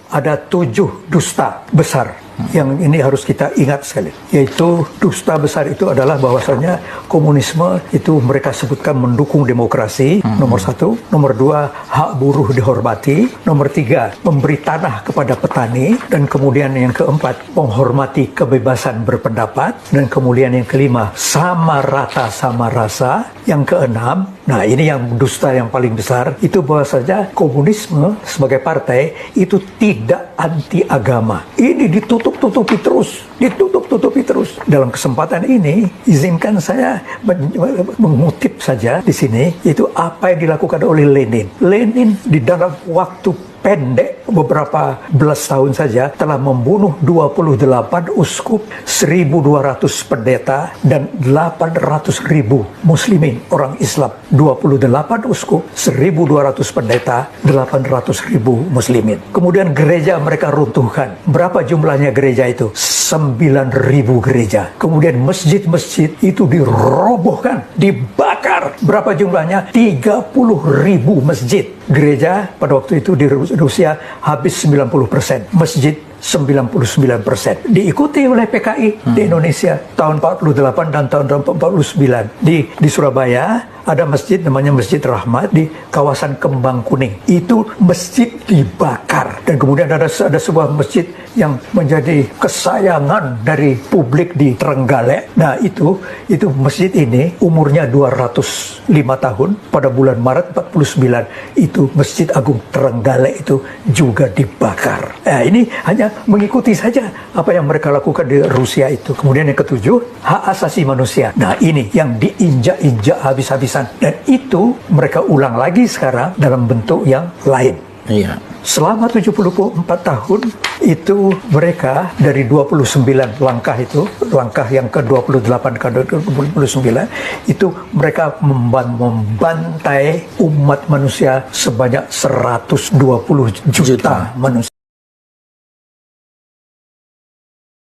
ada 7 dusta besar yang ini harus kita ingat sekali. Yaitu dusta besar itu adalah bahwasanya komunisme itu mereka sebutkan mendukung demokrasi, nomor 1. Nomor 2, hak buruh dihormati. Nomor 3, memberi tanah kepada petani. Dan kemudian yang keempat, menghormati kebebasan berpendapat. Dan kemudian yang kelima, sama rata sama rasa. Yang keenam, nah ini yang dusta yang paling besar, itu bahwasanya komunisme sebagai partai itu tidak anti agama. Ini ditutup-tutupi terus. Dalam kesempatan ini, izinkan saya mengutip saja di sini, itu apa yang dilakukan oleh Lenin. Lenin di dalam waktu pendek beberapa belas tahun saja telah membunuh 28 uskup, 1.200 pendeta, dan 800.000 muslimin orang Islam. 28 uskup, 1.200 pendeta, 800.000 muslimin. Kemudian gereja mereka runtuhkan. Berapa jumlahnya gereja itu? 9.000 gereja. Kemudian masjid-masjid itu dirobohkan, dibakar. Berapa jumlahnya? 30.000 masjid. Gereja pada waktu itu di Rusia habis 90%. Masjid 99%. Diikuti oleh PKI di Indonesia tahun 48 dan tahun 49. Di Surabaya ada masjid namanya Masjid Rahmat di kawasan Kembang Kuning. Itu masjid dibakar. Dan kemudian ada sebuah masjid yang menjadi kesayangan dari publik di Trenggalek. Nah itu masjid ini umurnya 205 tahun. Pada bulan Maret 49 itu Masjid Agung Trenggalek itu juga dibakar. Nah ini hanya mengikuti saja apa yang mereka lakukan di Rusia itu. Kemudian yang ketujuh, hak asasi manusia. Nah ini yang diinjak-injak habis-habisan. Dan itu mereka ulang lagi sekarang dalam bentuk yang lain. Iya. Selama 74 tahun itu mereka dari 29 langkah itu, langkah yang ke-28 ke-29 itu mereka membantai umat manusia sebanyak 120 juta manusia.